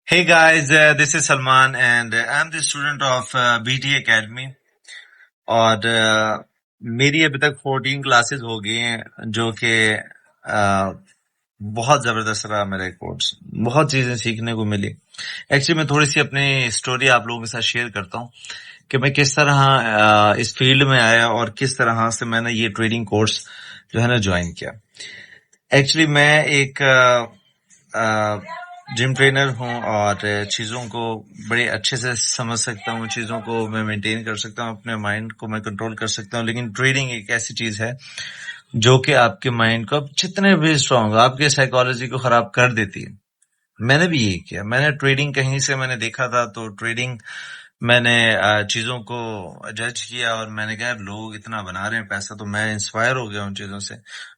Hey guys, this is Salman and I'm the student of BT Academy और मेरी अभी तक 14 क्लासेस हो गई हैं जो कि बहुत जबरदस्त रहा मेरा कोर्स। बहुत चीजें सीखने को मिली। एक्चुअली मैं थोड़ी सी अपनी स्टोरी आप लोगों के साथ शेयर करता हूँ कि मैं किस तरह इस फील्ड में आया और किस तरह से मैंने ये ट्रेडिंग कोर्स जो है ना ज्वाइन किया। एक्चुअली मैं एक जिम ट्रेनर हूँ और चीज़ों को बड़े अच्छे से समझ सकता हूँ, चीज़ों को मैं मेंटेन कर सकता हूँ, अपने माइंड को मैं कंट्रोल कर सकता हूँ। लेकिन ट्रेडिंग एक ऐसी चीज़ है जो कि आपके माइंड को जितने भी स्ट्रांग आपके साइकोलॉजी को खराब कर देती है। मैंने भी यही किया। मैंने ट्रेडिंग कहीं से मैंने देखा था तो ट्रेडिंग मैंने चीजों को जज किया और मैंने कहा लोग इतना बना रहे हैं पैसा तो मैं इंस्पायर हो गया उन चीजों से,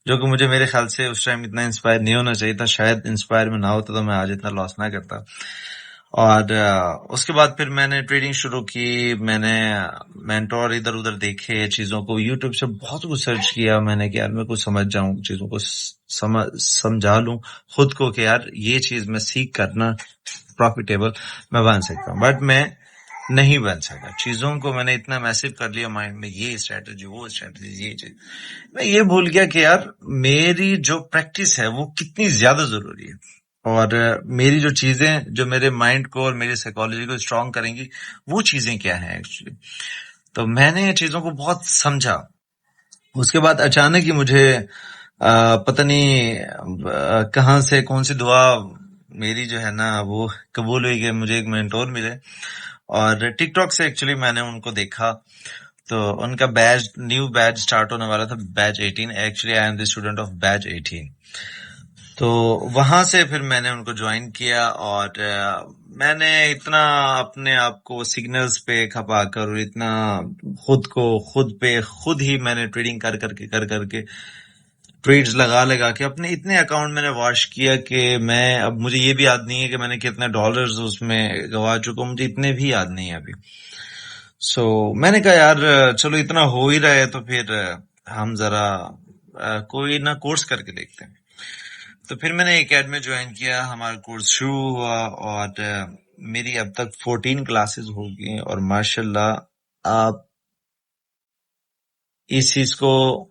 जो कि मुझे मेरे ख्याल से उस टाइम इतना इंस्पायर नहीं होना चाहिए था। शायद इंस्पायर में ना होता तो मैं आज इतना लॉस ना करता। और उसके बाद फिर मैंने ट्रेडिंग शुरू की। मैंने मेंटोर इधर उधर देखे, चीजों को यूट्यूब से बहुत कुछ सर्च किया मैंने कि यार मैं कुछ समझ जाऊं, चीजों को समझा लूं खुद को कि यार ये चीज मैं सीख करना प्रॉफिटेबल मैं बन सकता हूँ। बट मैं नहीं बन सका। चीजों को मैंने इतना मैसिव कर लिया माइंड में, ये स्ट्रेटजी वो स्ट्रेटजी ये चीज, मैं ये भूल गया कि यार मेरी जो प्रैक्टिस है वो कितनी ज्यादा जरूरी है और मेरी जो चीजें जो मेरे माइंड को और मेरी साइकोलॉजी को स्ट्रांग करेंगी वो चीजें क्या हैं एक्चुअली। तो मैंने ये चीजों को बहुत समझा। उसके बाद अचानक ही मुझे पता नहीं कहाँ से कौन सी दुआ मेरी जो है ना वो कबूल हुई कि मुझे एक मेंटोर मिले। और टिकटॉक से एक्चुअली मैंने उनको देखा तो उनका न्यू बैच स्टार्ट होने वाला था, batch 18। Actually I am the student of batch 18। तो वहां से फिर मैंने उनको ज्वाइन किया और मैंने इतना अपने आप को सिग्नल्स पे खपा कर और इतना खुद को खुद ही मैंने ट्रेडिंग कर करके ट्रेड्स लगा के अपने इतने अकाउंट मैंने वॉश किया कि मैं अब मुझे ये भी याद नहीं है कि मैंने कितने डॉलर्स उसमें गवा चुका हूं, मुझे इतने भी याद नहीं है अभी। सो मैंने कहा यार चलो इतना हो ही रहा है तो फिर हम जरा कोई ना कोर्स करके देखते हैं। तो फिर मैंने एकेडमी ज्वाइन किया, हमारा कोर्स शुरू हुआ और मेरी अब तक 14 क्लासेस हो गई और माशाल्लाह आप इस चीज को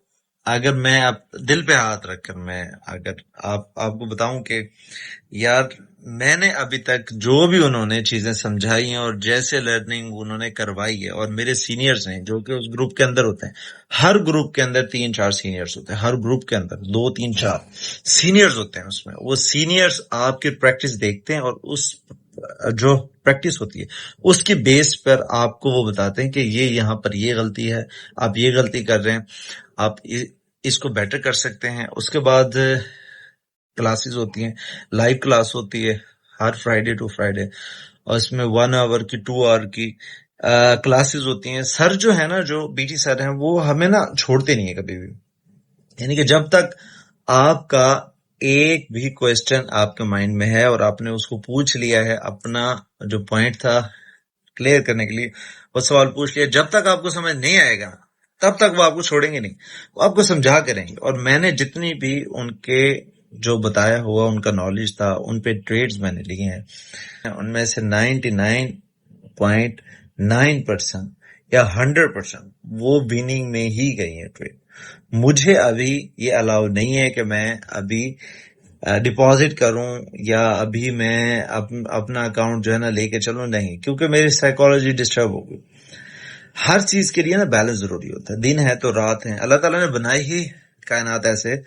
अगर मैं अब दिल पे हाथ रखकर मैं अगर आपको बताऊं कि यार मैंने अभी तक जो भी उन्होंने चीजें समझाई हैं और जैसे लर्निंग उन्होंने करवाई है और मेरे सीनियर्स हैं जो कि उस ग्रुप के अंदर होते हैं, हर ग्रुप के अंदर 3-4 सीनियर्स होते हैं, हर ग्रुप के अंदर 2-3-4 सीनियर्स होते हैं। उसमें वो सीनियर्स आपकी प्रैक्टिस देखते हैं और उस जो प्रैक्टिस होती है उसकी बेस पर आपको वो बताते हैं कि ये यहाँ पर ये गलती है, आप ये गलती कर रहे हैं, आप इसको बेटर कर सकते हैं। उसके बाद क्लासेस होती हैं, लाइव क्लास होती है हर फ्राइडे टू फ्राइडे और इसमें 1 आवर की 2 आवर की क्लासेस होती हैं। सर जो है ना, जो बीटी सर हैं, वो हमें ना छोड़ते नहीं है कभी भी। यानी कि जब तक आपका एक भी क्वेश्चन आपके माइंड में है और आपने उसको पूछ लिया है, अपना जो पॉइंट था क्लियर करने के लिए वो सवाल पूछ लिया, जब तक आपको समझ नहीं आएगा तब तक वो आपको छोड़ेंगे नहीं, वो आपको समझा करेंगे। और मैंने जितनी भी उनके जो बताया हुआ उनका नॉलेज था, उन पे ट्रेड्स मैंने लिए हैं, उनमें से 99.9% या 100% वो विनिंग में ही गई है ट्रेड। मुझे अभी ये अलाउ नहीं है कि मैं अभी डिपॉजिट करूं या अभी मैं अपना अकाउंट जो है ना लेके चलूं, नहीं, क्योंकि मेरी साइकोलॉजी डिस्टर्ब हो गई। हर चीज के लिए ना बैलेंस जरूरी होता है। दिन है तो रात है, अल्लाह ताला ने बनाई ही कायनात ऐसे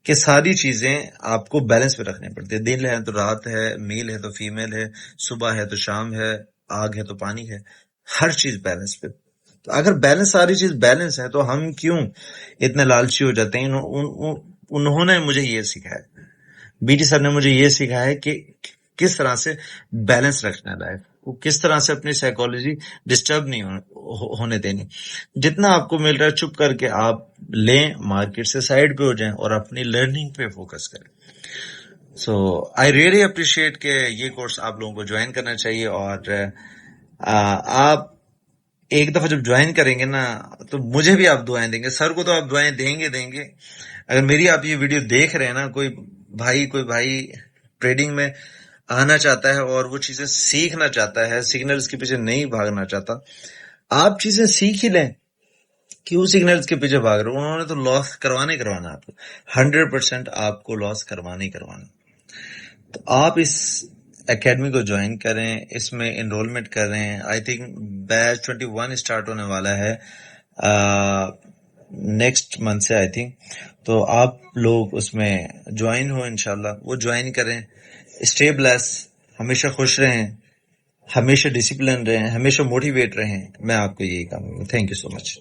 कि सारी चीजें आपको बैलेंस पे रखनी पड़ती है। दिन है तो रात है, मेल है तो फीमेल है, सुबह है तो शाम है, आग है तो पानी है, हर चीज बैलेंस पे। तो अगर बैलेंस सारी चीज बैलेंस है तो हम क्यों इतने लालची हो जाते हैं। उन्होंने मुझे ये सिखाया, बीटी सर ने मुझे ये सिखाया है कि किस तरह से बैलेंस रखना है लाइफ को, किस तरह से अपनी साइकोलॉजी डिस्टर्ब नहीं होने देनी। जितना आपको मिल रहा है चुप करके आप लें, मार्केट से साइड पे हो जाएं और अपनी लर्निंग पे फोकस करें। सो आई रियली अप्रिशिएट कि ये कोर्स आप लोगों को ज्वाइन करना चाहिए। और आप एक दफा जब ज्वाइन करेंगे ना तो मुझे भी आप दुआएं देंगे, सर को तो आप दुआएं देंगे। अगर मेरी आप ये वीडियो देख रहे हैं ना, कोई भाई ट्रेडिंग में آنا چاہتا ہے اور وہ چیزیں سیکھنا چاہتا ہے، سگنلز کے پیچھے نہیں بھاگنا چاہتا، آپ چیزیں سیکھ ہی لیں، کیوں سگنلز کے پیچھے بھاگ رہے ہو؟ انہوں نے تو لاس کروانا آپ کو 100% آپ کو لاس کروانا ہی کروانا. تو آپ اس اکیڈمی کو جوائن کریں، اس میں انرولمنٹ کریں. آئی تھنک بیچ 21 اسٹارٹ ہونے والا ہے نیکسٹ منتھ سے آئی تھنک. تو آپ لوگ اس میں جوائن ہو انشاءاللہ، وہ جوائن کریں. اسٹے بلیس، ہمیشہ خوش رہیں، ہمیشہ ڈسپلن رہیں، ہمیشہ موٹیویٹ رہیں. میں آپ کو یہی کہوں گا. Thank you so much.